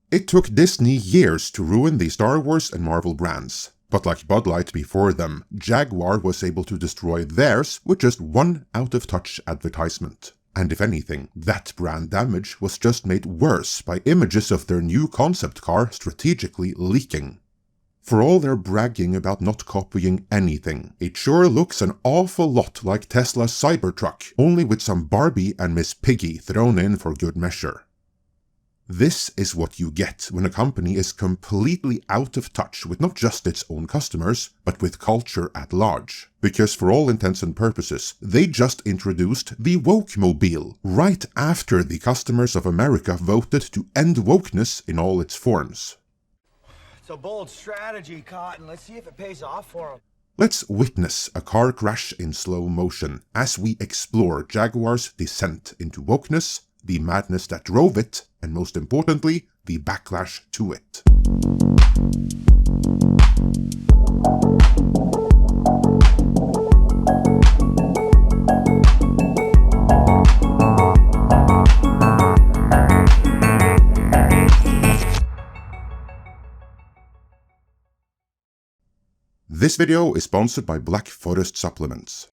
It took Disney years to ruin the Star Wars and Marvel brands. But like Bud Light before them, Jaguar was able to destroy theirs with just one out-of-touch advertisement. And if anything, that brand damage was just made worse by images of their new concept car strategically leaking. For all their bragging about not copying anything, it sure looks an awful lot like Tesla's Cybertruck, only with some Barbie and Miss Piggy thrown in for good measure. This is what you get when a company is completely out of touch with not just its own customers, but with culture at large. Because for all intents and purposes, they just introduced the Wokemobile right after the customers of America voted to end wokeness in all its forms. It's a bold strategy, Cotton. Let's see if it pays off for them. Let's witness a car crash in slow motion as we explore Jaguar's descent into wokeness, the madness that drove it, and most importantly, the backlash to it. This video is sponsored by Black Forest Supplements.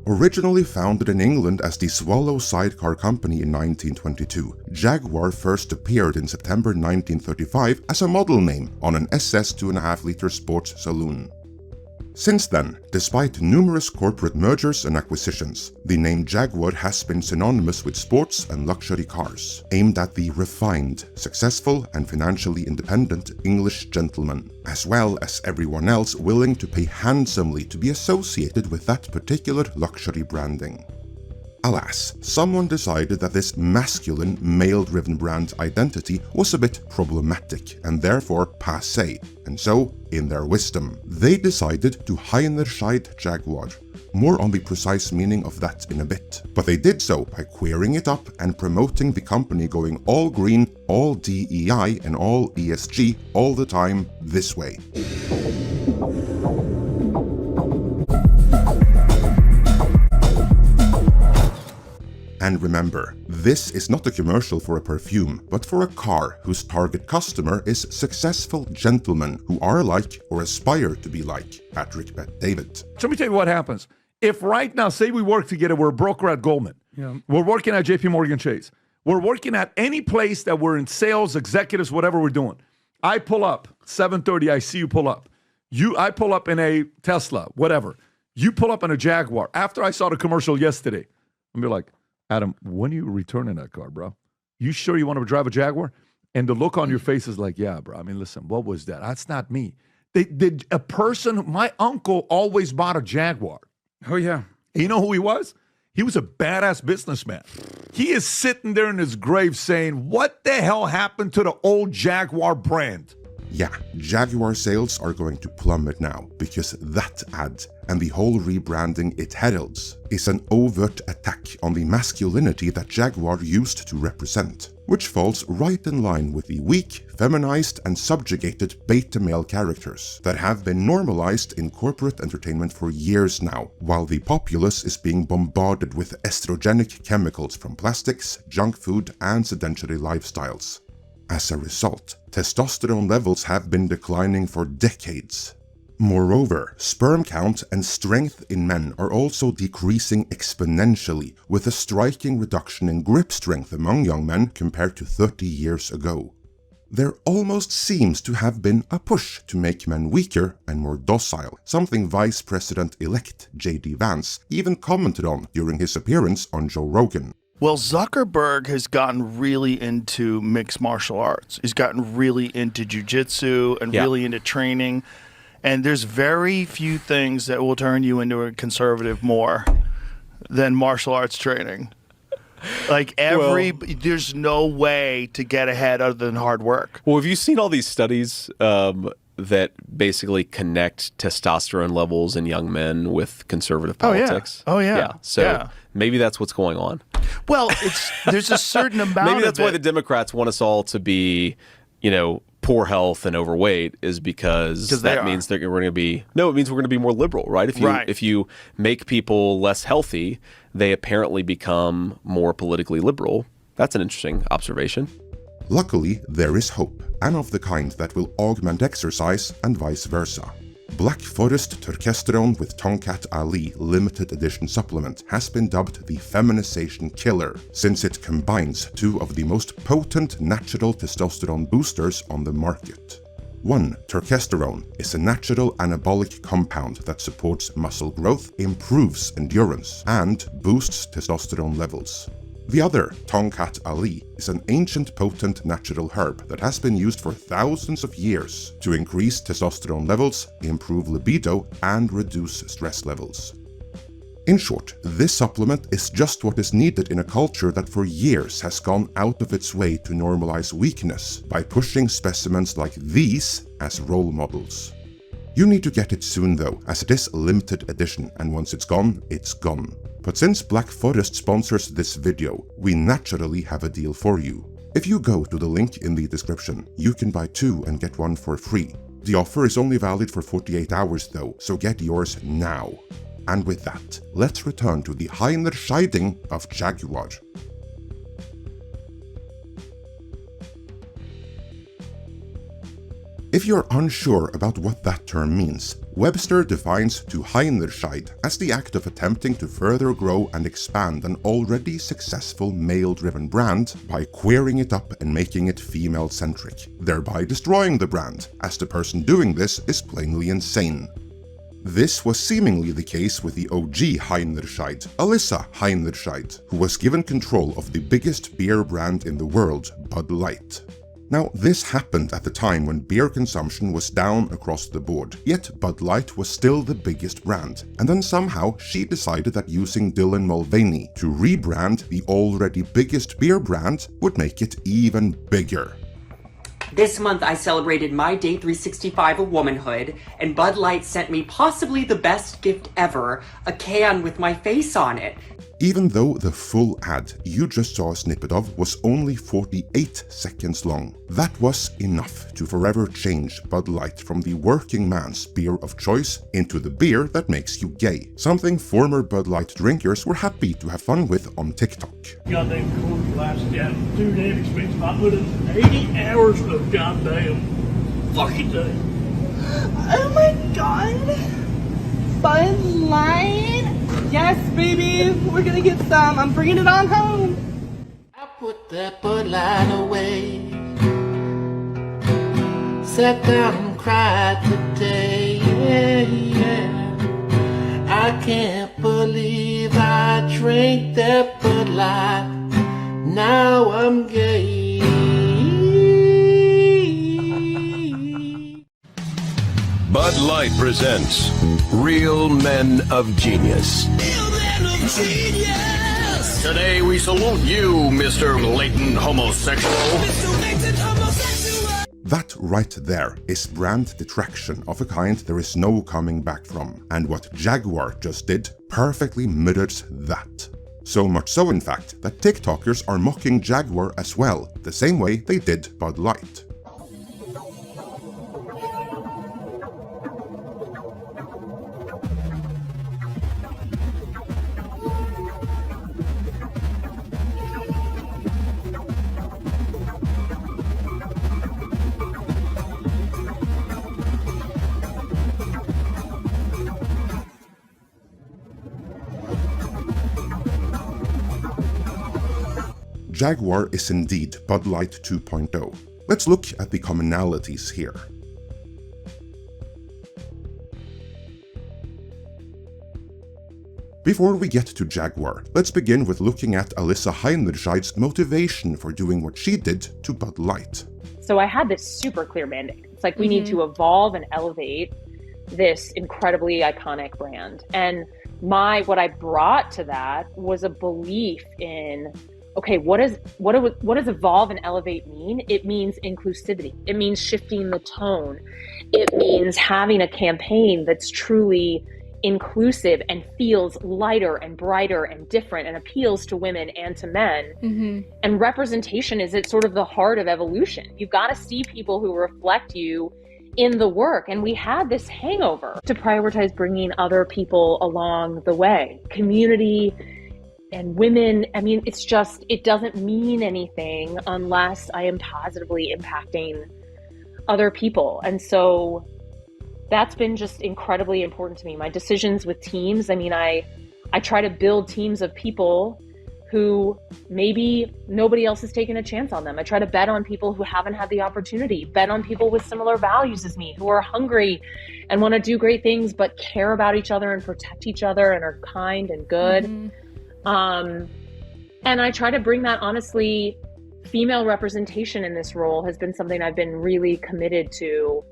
Originally founded in England as the Swallow Sidecar Company in 1922, Jaguar first appeared in September 1935 as a model name on an SS 2.5-liter sports saloon. Since then, despite numerous corporate mergers and acquisitions, the name Jaguar has been synonymous with sports and luxury cars, aimed at the refined, successful and financially independent English gentleman, as well as everyone else willing to pay handsomely to be associated with that particular luxury branding. Alas, someone decided that this masculine, male-driven brand identity was a bit problematic and therefore passé, and so, in their wisdom, they decided to Heinerscheid Jaguar. More on the precise meaning of that in a bit, but they did so by queering it up and promoting the company going all green, all DEI and all ESG all the time this way. And remember, this is not a commercial for a perfume, but for a car whose target customer is successful gentlemen who are like or aspire to be like Patrick Bet-David. So let me tell you what happens. If right now, say we work together, we're a broker at Goldman, we're working at JP Morgan Chase, we're working at any place that we're in sales, executives, whatever we're doing. I pull up, 7:30, I see you pull up. I pull up in a Tesla, whatever. You pull up in a Jaguar. After I saw the commercial yesterday, I'm be like, Adam, when are you returning that car, bro? You sure you want to drive a Jaguar? And the look on your face is like, yeah, bro. I mean, listen, what was that? That's not me. My uncle always bought a Jaguar. Oh, yeah. You know who he was? He was a badass businessman. He is sitting there in his grave saying, what the hell happened to the old Jaguar brand? Yeah, Jaguar sales are going to plummet now because that ad and the whole rebranding it heralds is an overt attack on the masculinity that Jaguar used to represent, which falls right in line with the weak, feminized and subjugated beta male characters that have been normalized in corporate entertainment for years now, while the populace is being bombarded with estrogenic chemicals from plastics, junk food and sedentary lifestyles. As a result, testosterone levels have been declining for decades. Moreover, sperm count and strength in men are also decreasing exponentially, with a striking reduction in grip strength among young men compared to 30 years ago. There almost seems to have been a push to make men weaker and more docile, something Vice President-elect J.D. Vance even commented on during his appearance on Joe Rogan. Well, Zuckerberg has gotten really into mixed martial arts. He's gotten really into jiu-jitsu and really into training. And there's very few things that will turn you into a conservative more than martial arts training. Like there's no way to get ahead other than hard work. Well, have you seen all these studies that basically connect testosterone levels in young men with conservative politics? Oh, yeah. So maybe that's what's going on. Well, there's a certain amount maybe that's of why the Democrats want us all to be, poor health and overweight, is because that means it means we're going to be more liberal, right? If you make people less healthy, they apparently become more politically liberal. That's an interesting observation. Luckily, there is hope, and of the kind that will augment exercise and vice versa. Black Forest Testosterone with Tonkat Ali limited edition supplement has been dubbed the feminization killer, since it combines two of the most potent natural testosterone boosters on the market. 1. Testosterone is a natural anabolic compound that supports muscle growth, improves endurance, and boosts testosterone levels. The other, Tonkat Ali, is an ancient potent natural herb that has been used for thousands of years to increase testosterone levels, improve libido, and reduce stress levels. In short, this supplement is just what is needed in a culture that for years has gone out of its way to normalize weakness by pushing specimens like these as role models. You need to get it soon though, as it is a limited edition, and once it's gone, it's gone. But since Black Forest sponsors this video, we naturally have a deal for you. If you go to the link in the description, you can buy 2 and get 1 for free. The offer is only valid for 48 hours though, so get yours now. And with that, let's return to the Heinerscheidung of Jaguar. If you're unsure about what that term means, Webster defines to Heinerscheid as the act of attempting to further grow and expand an already successful male-driven brand by queering it up and making it female-centric, thereby destroying the brand, as the person doing this is plainly insane. This was seemingly the case with the OG Heinerscheid, Alyssa Heinerscheid, who was given control of the biggest beer brand in the world, Bud Light. Now, this happened at the time when beer consumption was down across the board, yet Bud Light was still the biggest brand, and then somehow she decided that using Dylan Mulvaney to rebrand the already biggest beer brand would make it even bigger. This month I celebrated my day 365 of womanhood, and Bud Light sent me possibly the best gift ever, a can with my face on it. Even though the full ad you just saw a snippet of was only 48 seconds long, that was enough to forever change Bud Light from the working man's beer of choice into the beer that makes you gay, something former Bud Light drinkers were happy to have fun with on TikTok. Goddamn cool glass got too damn expensive. I put in 80 hours of goddamn fucking day. Oh my god. Bud Light? Yes, baby. We're gonna get some. I'm bringing it on home. I put that Bud Light away. Sat down and cried today. I can't believe I drank that Bud Light. Now I'm gay. Bud Light presents Real Men of Genius. Real Men of Genius! Today we salute you, Mr. Latent Homosexual. Mr. Latent Homosexual! That right there is brand detraction of a kind there is no coming back from, and what Jaguar just did perfectly mirrors that. So much so in fact that TikTokers are mocking Jaguar as well, the same way they did Bud Light. Jaguar is indeed Bud Light 2.0. Let's look at the commonalities here. Before we get to Jaguar, let's begin with looking at Alyssa Heinerscheid's motivation for doing what she did to Bud Light. So I had this super clear mandate. It's like we need to evolve and elevate this incredibly iconic brand. And what I brought to that was a belief in, okay, what does evolve and elevate mean? It means inclusivity. It means shifting the tone. It means having a campaign that's truly inclusive and feels lighter and brighter and different and appeals to women and to men. And representation is at sort of the heart of evolution. You've got to see people who reflect you in the work. And we had this hangover to prioritize bringing other people along the way. Community women. I mean, it doesn't mean anything unless I am positively impacting other people. And so that's been just incredibly important to me. My decisions with teams, I mean, I try to build teams of people who maybe nobody else has taken a chance on them. I try to bet on people who haven't had the opportunity, bet on people with similar values as me, who are hungry and want to do great things, but care about each other and protect each other and are kind and good. And I try to bring that, honestly, female representation in this role has been something I've been really committed to.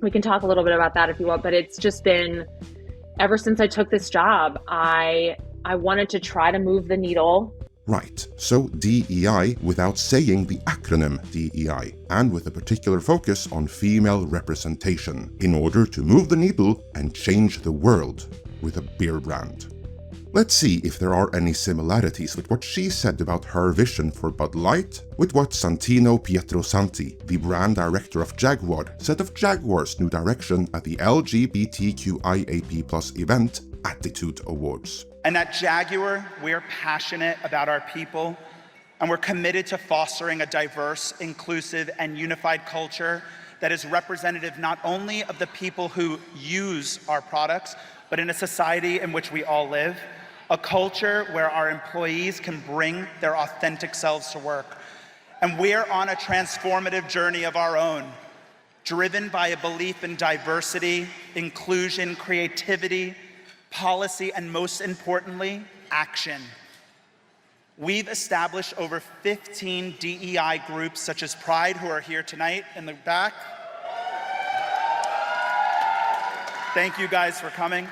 We can talk a little bit about that if you want, but it's just been, ever since I took this job, I wanted to try to move the needle. Right, so DEI without saying the acronym DEI, and with a particular focus on female representation, in order to move the needle and change the world with a beer brand. Let's see if there are any similarities with what she said about her vision for Bud Light with what Santino Pietrosanti, the brand director of Jaguar, said of Jaguar's new direction at the LGBTQIAP+ event Attitude Awards. And at Jaguar, we're passionate about our people, and we're committed to fostering a diverse, inclusive, and unified culture that is representative not only of the people who use our products, but in a society in which we all live. A culture where our employees can bring their authentic selves to work. And we're on a transformative journey of our own, driven by a belief in diversity, inclusion, creativity, policy, and most importantly, action. We've established over 15 DEI groups, such as Pride, who are here tonight in the back. Thank you guys for coming.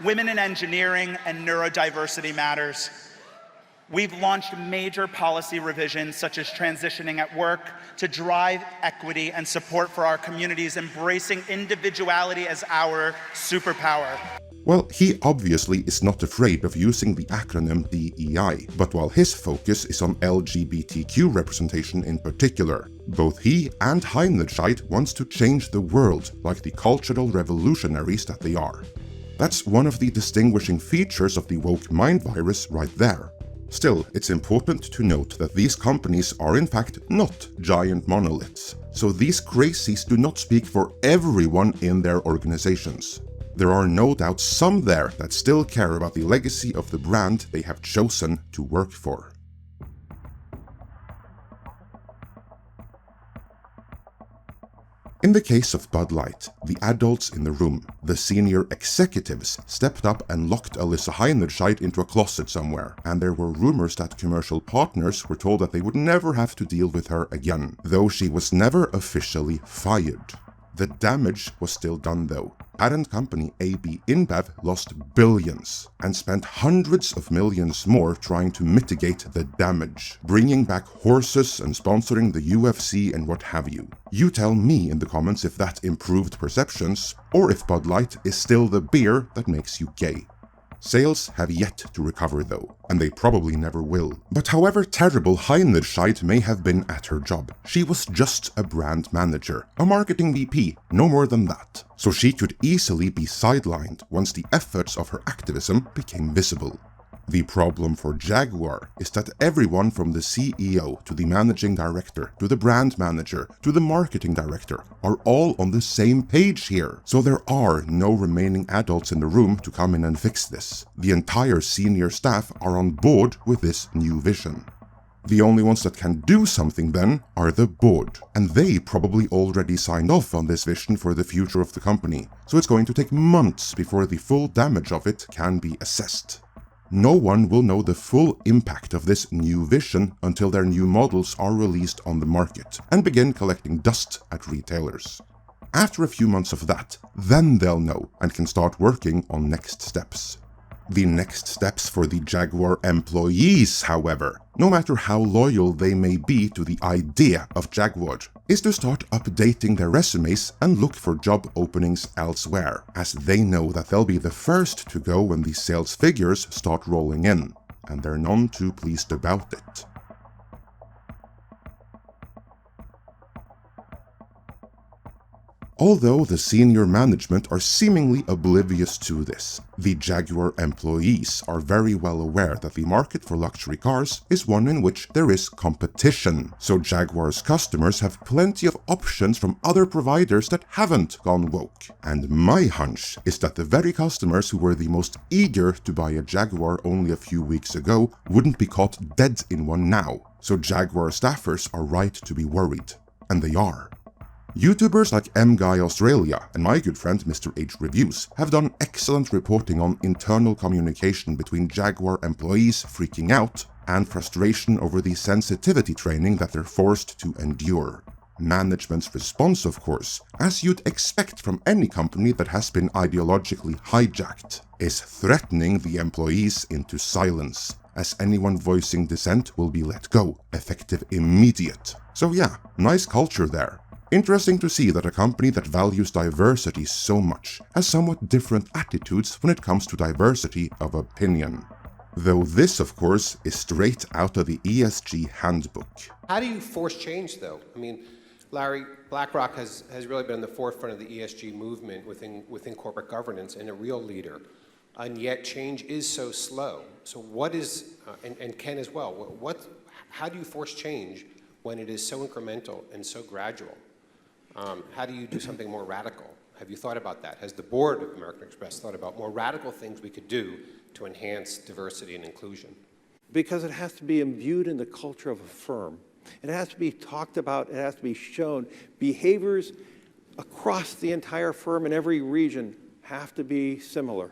Women in Engineering and Neurodiversity Matters. We've launched major policy revisions such as transitioning at work to drive equity and support for our communities, embracing individuality as our superpower. Well, he obviously is not afraid of using the acronym DEI, but while his focus is on LGBTQ representation in particular, both he and Heinlescheit wants to change the world like the cultural revolutionaries that they are. That's one of the distinguishing features of the woke mind virus right there. Still, it's important to note that these companies are in fact not giant monoliths, so these crazies do not speak for everyone in their organizations. There are no doubt some there that still care about the legacy of the brand they have chosen to work for. In the case of Bud Light, the adults in the room, the senior executives, stepped up and locked Alyssa Heinlescheit into a closet somewhere, and there were rumors that commercial partners were told that they would never have to deal with her again, though she was never officially fired. The damage was still done though. Parent company AB InBev lost billions and spent hundreds of millions more trying to mitigate the damage, bringing back horses and sponsoring the UFC and what have you. You tell me in the comments if that improved perceptions, or if Bud Light is still the beer that makes you gay. Sales have yet to recover though, and they probably never will. But however terrible Heinlescheit may have been at her job, she was just a brand manager, a marketing VP, no more than that. So she could easily be sidelined once the efforts of her activism became visible. The problem for Jaguar is that everyone from the CEO to the managing director to the brand manager to the marketing director are all on the same page here. So there are no remaining adults in the room to come in and fix this. The entire senior staff are on board with this new vision. The only ones that can do something then are the board, and they probably already signed off on this vision for the future of the company, so it's going to take months before the full damage of it can be assessed. No one will know the full impact of this new vision until their new models are released on the market and begin collecting dust at retailers. After a few months of that, then they'll know and can start working on next steps. The next steps for the Jaguar employees, however, no matter how loyal they may be to the idea of Jaguar, is to start updating their resumes and look for job openings elsewhere, as they know that they'll be the first to go when the sales figures start rolling in, and they're none too pleased about it. Although the senior management are seemingly oblivious to this, the Jaguar employees are very well aware that the market for luxury cars is one in which there is competition, so Jaguar's customers have plenty of options from other providers that haven't gone woke. And my hunch is that the very customers who were the most eager to buy a Jaguar only a few weeks ago wouldn't be caught dead in one now, so Jaguar staffers are right to be worried. And they are. YouTubers like MGuy Australia and my good friend Mr. H Reviews have done excellent reporting on internal communication between Jaguar employees freaking out and frustration over the sensitivity training that they're forced to endure. Management's response, of course, as you'd expect from any company that has been ideologically hijacked, is threatening the employees into silence, as anyone voicing dissent will be let go, effective immediate. So yeah, nice culture there. Interesting to see that a company that values diversity so much has somewhat different attitudes when it comes to diversity of opinion. Though this, of course, is straight out of the ESG handbook. How do you force change, though? I mean, Larry, BlackRock has really been in the forefront of the ESG movement within corporate governance and a real leader, and yet change is so slow. So what is, and Ken as well, how do you force change when it is so incremental and so gradual? How do you do something more radical? Have you thought about that? Has the board of American Express thought about more radical things we could do to enhance diversity and inclusion? Because it has to be imbued in the culture of a firm. It has to be talked about, it has to be shown. Behaviors across the entire firm in every region have to be similar.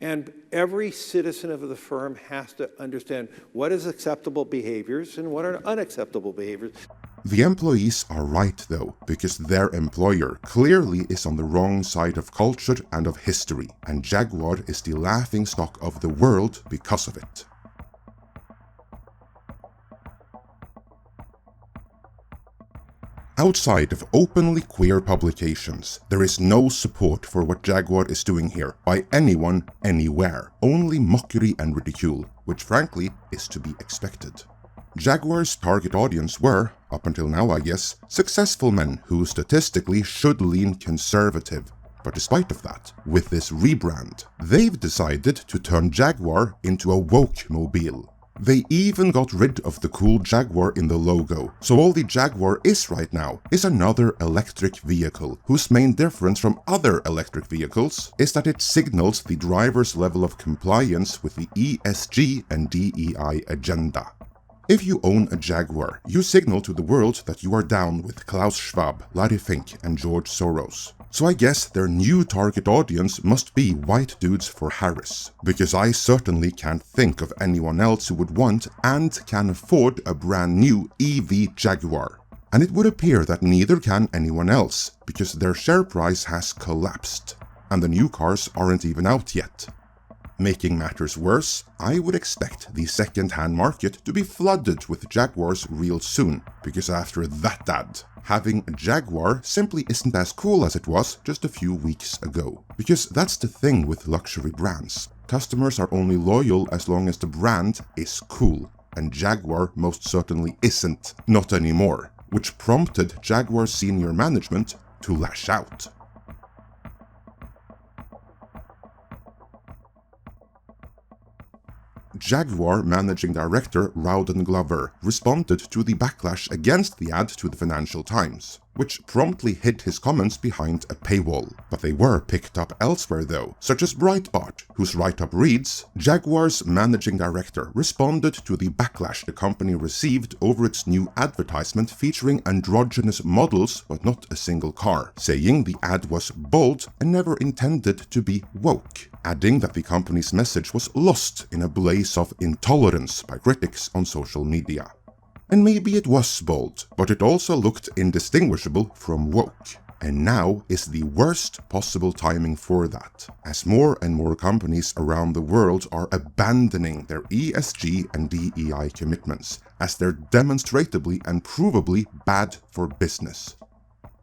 And every citizen of the firm has to understand what is acceptable behaviors and what are unacceptable behaviors. The employees are right though, because their employer clearly is on the wrong side of culture and of history, and Jaguar is the laughingstock of the world because of it. Outside of openly queer publications, there is no support for what Jaguar is doing here by anyone, anywhere, only mockery and ridicule, which frankly is to be expected. Jaguar's target audience were, up until now I guess, successful men who statistically should lean conservative. But despite of that, with this rebrand, they've decided to turn Jaguar into a woke mobile. They even got rid of the cool Jaguar in the logo, so all the Jaguar is right now is another electric vehicle, whose main difference from other electric vehicles is that it signals the driver's level of compliance with the ESG and DEI agenda. If you own a Jaguar, you signal to the world that you are down with Klaus Schwab, Larry Fink and George Soros. So I guess their new target audience must be white dudes for Harris, because I certainly can't think of anyone else who would want and can afford a brand new EV Jaguar. And it would appear that neither can anyone else, because their share price has collapsed, and the new cars aren't even out yet. Making matters worse, I would expect the second-hand market to be flooded with Jaguars real soon, because after that ad, having a Jaguar simply isn't as cool as it was just a few weeks ago. Because that's the thing with luxury brands. Customers are only loyal as long as the brand is cool, and Jaguar most certainly isn't, not anymore, which prompted Jaguar senior management to lash out. Jaguar Managing Director Rowden Glover responded to the backlash against the ad to the Financial Times, which promptly hid his comments behind a paywall. But they were picked up elsewhere though, such as Breitbart, whose write-up reads, Jaguar's managing director responded to the backlash the company received over its new advertisement featuring androgynous models but not a single car, saying the ad was bold and never intended to be woke, adding that the company's message was lost in a blaze of intolerance by critics on social media. And maybe it was bold, but it also looked indistinguishable from woke. And now is the worst possible timing for that, as more and more companies around the world are abandoning their ESG and DEI commitments, as they're demonstrably and provably bad for business.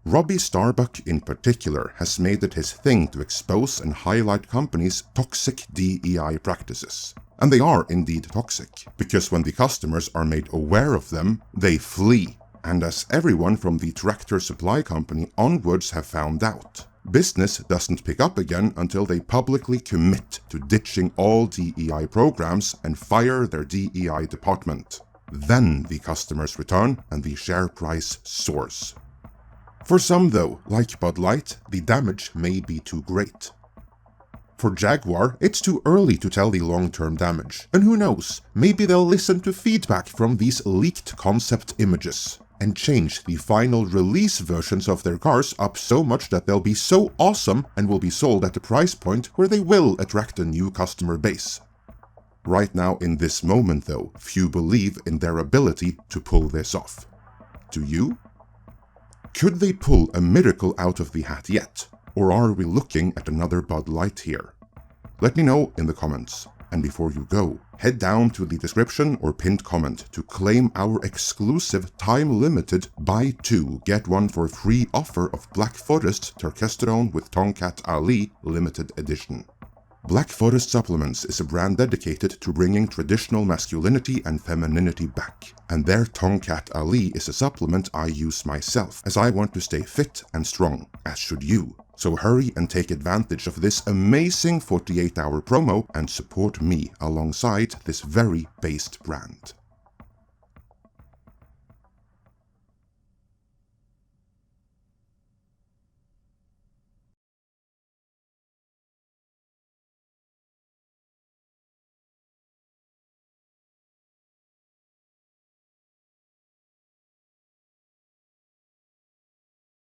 Robbie Starbuck in particular has made it his thing to expose and highlight companies' toxic DEI practices. And they are indeed toxic, because when the customers are made aware of them, they flee. and as everyone from the Tractor Supply Company onwards have found out. Business doesn't pick up again until they publicly commit to ditching all DEI programs and fire their DEI department. Then the customers return and the share price soars. For some though, like Bud Light, the damage may be too great. For Jaguar, it's too early to tell the long-term damage, and who knows, maybe they'll listen to feedback from these leaked concept images and change the final release versions of their cars up so much that they'll be so awesome and will be sold at a price point where they will attract a new customer base. Right now, in this moment though, few believe in their ability to pull this off. Do you? Could they pull a miracle out of the hat yet? Or are we looking at another Bud Light here? Let me know in the comments. And before you go, head down to the description or pinned comment to claim our exclusive time-limited buy 2 get 1 for free offer of Black Forest Testosterone with Tomcat Ali limited edition. Black Forest Supplements is a brand dedicated to bringing traditional masculinity and femininity back, and their Tomcat Ali is a supplement I use myself, as I want to stay fit and strong, as should you. So hurry and take advantage of this amazing 48-hour promo and support me alongside this very based brand.